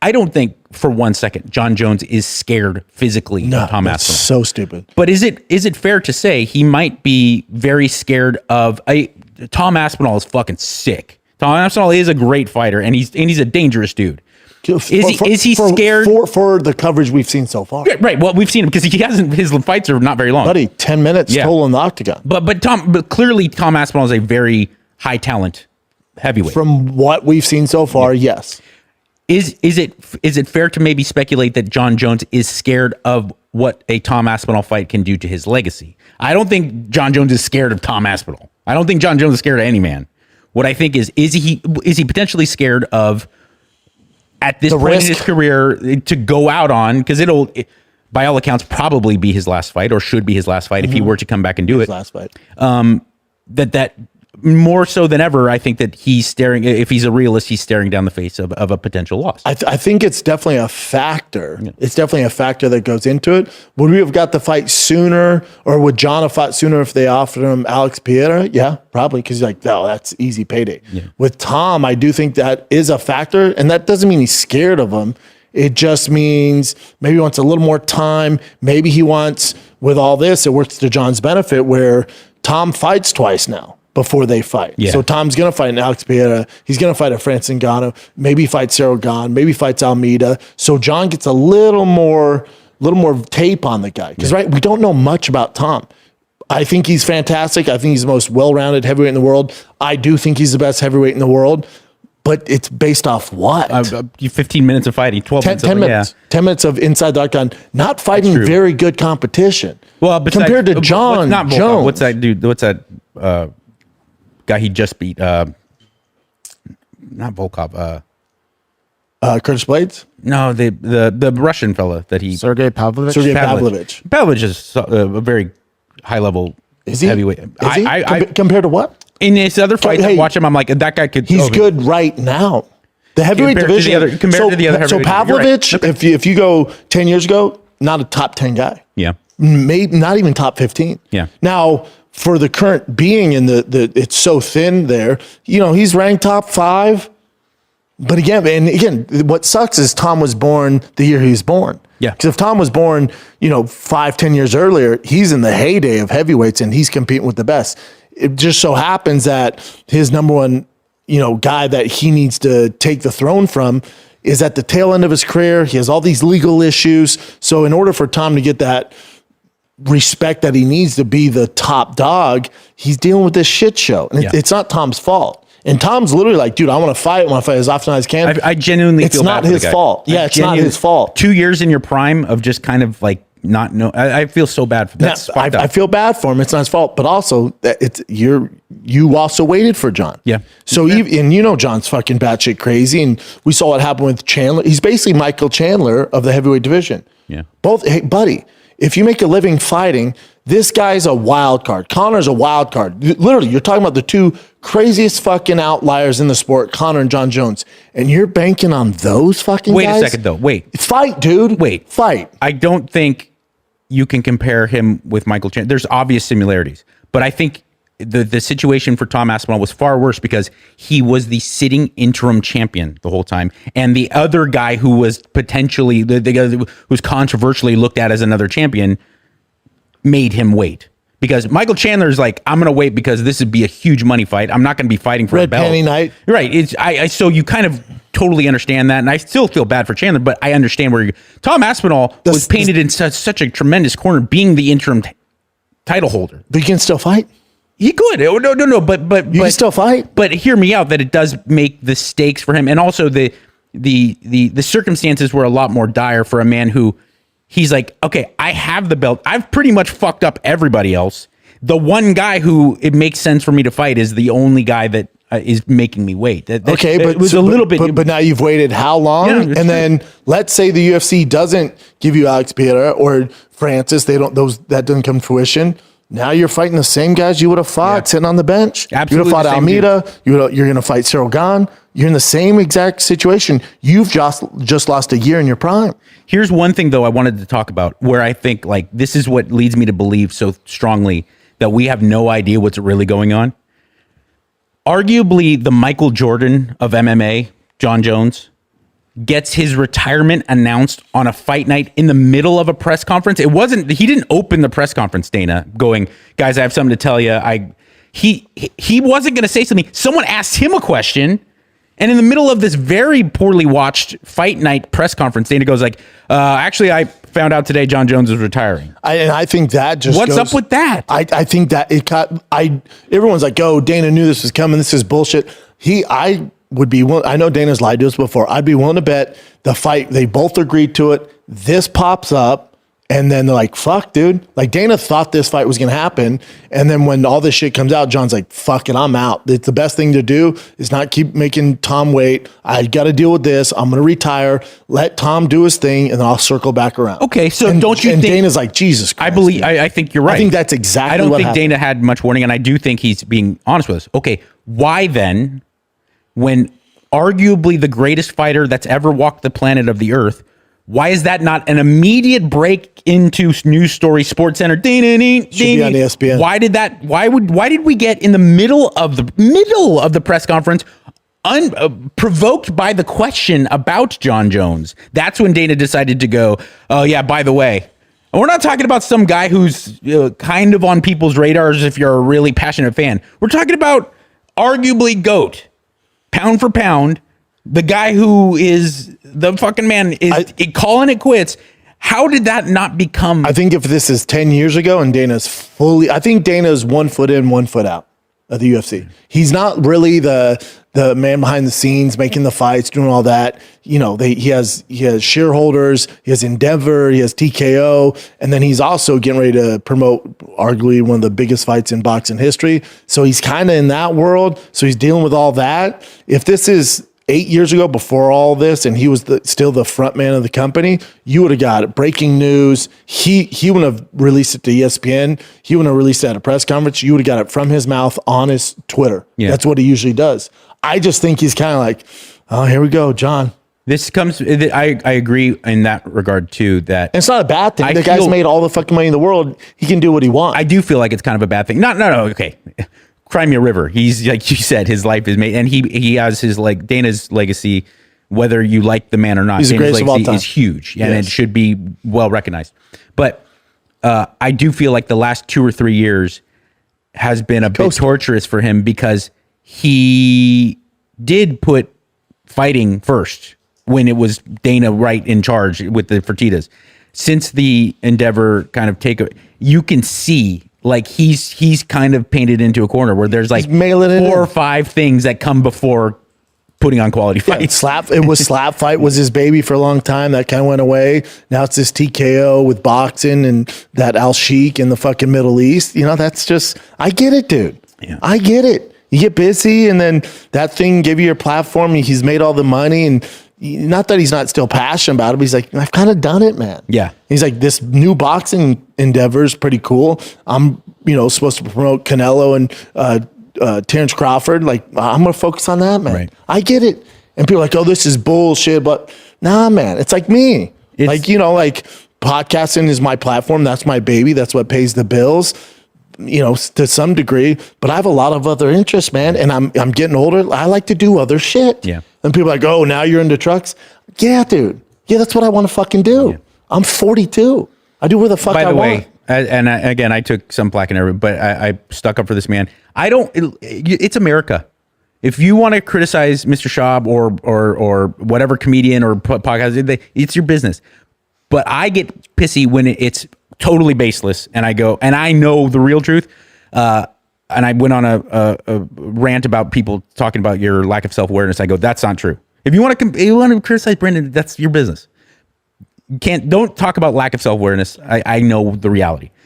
I don't think for 1 second John Jones is scared physically of Tom Aspinall. So stupid. But is it fair to say he might be very scared of Tom Aspinall is fucking sick. Tom Aspinall is a great fighter, and he's a dangerous dude. Is he scared for the coverage we've seen so far? Yeah, right. Well, we've seen him because he hasn't. His fights are not very long. Buddy, 10 minutes total in the octagon. But clearly Tom Aspinall is a very high talent heavyweight. From what we've seen so far, yes. Is it fair to maybe speculate that John Jones is scared of what a Tom Aspinall fight can do to his legacy? I don't think John Jones is scared of Tom Aspinall. I don't think John Jones is scared of any man. What I think is he potentially scared of, at this point in his career, to go out on, because it'll, by all accounts, probably be his last fight, or should be his last fight if he were to come back and do his it. Last fight. That more so than ever, I think that he's staring, if he's a realist, he's staring down the face of a potential loss. I think it's definitely a factor. Yeah. It's definitely a factor that goes into it. Would we have got the fight sooner, or would John have fought sooner if they offered him Alex Pereira? Yeah, probably, because he's like, oh, that's easy payday. Yeah. With Tom, I do think that is a factor, and that doesn't mean he's scared of him. It just means maybe he wants a little more time. Maybe he wants, with all this, it works to John's benefit, where Tom fights twice now before they fight. Yeah. So Tom's going to fight an Alex Pereira. He's going to fight a Francis Ngannou. Maybe fight Cyril Gane. Maybe fights Almeida. So John gets a little more tape on the guy. Because, right, we don't know much about Tom. I think he's fantastic. I think he's the most well-rounded heavyweight in the world. I do think he's the best heavyweight in the world. But it's based off what? 15 minutes of fighting, 12 minutes. 10 minutes of inside the octagon, not fighting very good competition. Well, compared to John Jones. What's that dude? What's that guy he just beat? Not Volkov. Curtis Blades? No, the Russian fella that he... Sergey Pavlovich? Sergey Pavlovich. Pavlovich is a very high-level heavyweight. Is he? Compared to what? In his other fights, I watch him, I'm like, that guy could... He's good right now. The heavyweight division... Compared to the other heavyweight. So Pavlovich, right. If you go 10 years ago, not a top 10 guy. Yeah. Maybe not even top 15. Yeah. Now, for the current being in the it's so thin there, he's ranked top 5. But again, what sucks is Tom was born the year he was born. Yeah. Because if Tom was born, 5-10 years earlier, he's in the heyday of heavyweights and he's competing with the best. It just so happens that his number one, guy that he needs to take the throne from is at the tail end of his career. He has all these legal issues. So in order for Tom to get that respect that he needs to be the top dog, he's dealing with this shit show. And it's not Tom's fault. And Tom's literally like, dude, I want to fight as often as I can. I genuinely feel bad for the guy. It's not his fault. Yeah, it's not his fault. 2 years in your prime of just kind of like not know. I feel so bad for that. I feel bad for him. It's not his fault, but also you also waited for John. Yeah. So John's fucking batshit crazy, and we saw what happened with Chandler. He's basically Michael Chandler of the heavyweight division. Yeah. Hey, buddy, if you make a living fighting, this guy's a wild card. Connor's a wild card. Literally, you're talking about the two craziest fucking outliers in the sport, Connor and John Jones, and you're banking on those fucking guys? Wait a second, though. Wait. Fight, dude. Fight. I don't think you can compare him with Michael Chandler. There's obvious similarities, but I think the situation for Tom Aspinall was far worse because he was the sitting interim champion the whole time, and the other guy who was potentially the guy who was controversially looked at as another champion made him wait. Because Michael Chandler is like, I'm going to wait because this would be a huge money fight. I'm not going to be fighting for a belt. Red Penny Night. Right. So you kind of totally understand that. And I still feel bad for Chandler, but I understand where Tom Aspinall was painted in such a tremendous corner being the interim title holder. But you can still fight. He could. No. But you can still fight. But hear me out that it does make the stakes for him. And also the circumstances were a lot more dire for a man who, he's like, okay, I have the belt. I've pretty much fucked up everybody else. The one guy who it makes sense for me to fight is the only guy that is making me wait. It was a little bit. But now you've waited how long? Yeah, and then let's say the UFC doesn't give you Alex Pereira or Francis. That doesn't come to fruition. Now you're fighting the same guys you would have fought sitting on the bench. Absolutely. You would have fought Almeida. You're going to fight Cyril Gane. You're in the same exact situation. You've just lost a year in your prime. Here's one thing, though, I wanted to talk about where I think like this is what leads me to believe so strongly that we have no idea what's really going on. Arguably, the Michael Jordan of MMA, John Jones, gets his retirement announced on a fight night in the middle of a press conference. He didn't open the press conference, Dana, going, guys, I have something to tell you. He wasn't going to say something. Someone asked him a question. And in the middle of this very poorly watched fight night press conference, Dana goes like, actually, I found out today John Jones is retiring. I think that just What's up with that? I think that everyone's like, oh, Dana knew this was coming. This is bullshit. I would be willing, I know Dana's lied to us before. I'd be willing to bet the fight, they both agreed to it. This pops up. And then they're like, fuck, dude. Like, Dana thought this fight was going to happen. And then when all this shit comes out, John's like, fuck it, I'm out. It's the best thing to do is not keep making Tom wait. I got to deal with this. I'm going to retire. Let Tom do his thing, and then I'll circle back around. Okay, so don't you think... Dana's like, Jesus Christ. I think you're right. I think that's exactly what happened. I don't think Dana had much warning, and I do think he's being honest with us. Okay, why then, when arguably the greatest fighter that's ever walked the planet of the earth, why is that not an immediate break into news story, Sports Center? Should be on ESPN. Why did we get in the middle of the press conference, provoked by the question about John Jones? That's when Dana decided to go, oh yeah, by the way, and we're not talking about some guy who's kind of on people's radars if you're a really passionate fan. We're talking about arguably GOAT, pound for pound, the guy who is the fucking man is calling it quits. How did that not become? I think if this is 10 years ago and I think Dana's 1 foot in, 1 foot out of the UFC. He's not really the man behind the scenes making the fights, doing all that. You know, he has shareholders, he has Endeavor, he has TKO, and then he's also getting ready to promote arguably one of the biggest fights in boxing history. So he's kind of in that world. So he's dealing with all that. If this is 8 years ago, before all this, and he was still the front man of the company, you would have got it. Breaking news. He wouldn't have released it to ESPN. He wouldn't have released it at a press conference. You would have got it from his mouth on his Twitter. Yeah. That's what he usually does. I just think he's kind of like, oh, here we go, John. This comes, I agree in that regard too, that... And it's not a bad thing. The guy's made all the fucking money in the world. He can do what he wants. I do feel like it's kind of a bad thing. No, okay. Crimea River. He's, like you said, his life is made, and he has his, like, Dana's legacy, whether you like the man or not. He's Dana's the greatest legacy of all time. is huge, and it should be well recognized. But I do feel like the last 2 or 3 years has been a bit torturous for him, because he did put fighting first when it was Dana Wright in charge with the Fertittas. Since the Endeavor kind of takeover, you can see, like, he's kind of painted into a corner where there's like 4 or 5 things that come before putting on quality fights. Slap Fight was his baby for a long time. That kind of went away. Now it's this TKO with boxing and that Al Sheikh in the fucking Middle East. You know, that's just, I get it, dude. Yeah. I get it. You get busy, and then that thing give you your platform. He's made all the money, and not that he's not still passionate about it, but he's like, I've kind of done it, man. Yeah. He's like, this new boxing endeavor is pretty cool. I'm, supposed to promote Canelo and Terrence Crawford. Like, I'm going to focus on that, man. Right. I get it. And people are like, oh, this is bullshit. But nah, man, it's like me. Like podcasting is my platform. That's my baby. That's what pays the bills, to some degree. But I have a lot of other interests, man. And I'm getting older. I like to do other shit. Yeah. And people are like, oh, now you're into trucks? Yeah, dude. Yeah, that's what I want to fucking do. Yeah. I'm 42. I do where the fuck I want. By the way, again, I took some plaque and everything, but I stuck up for this man. It's America. If you want to criticize Mr. Schaub or whatever comedian or podcast, it's your business. But I get pissy when it's totally baseless, and I go, and I know the real truth. And I went on a rant about people talking about your lack of self-awareness. I go, that's not true. If you want to criticize Brendan, that's your business. Don't talk about lack of self-awareness. I know the reality.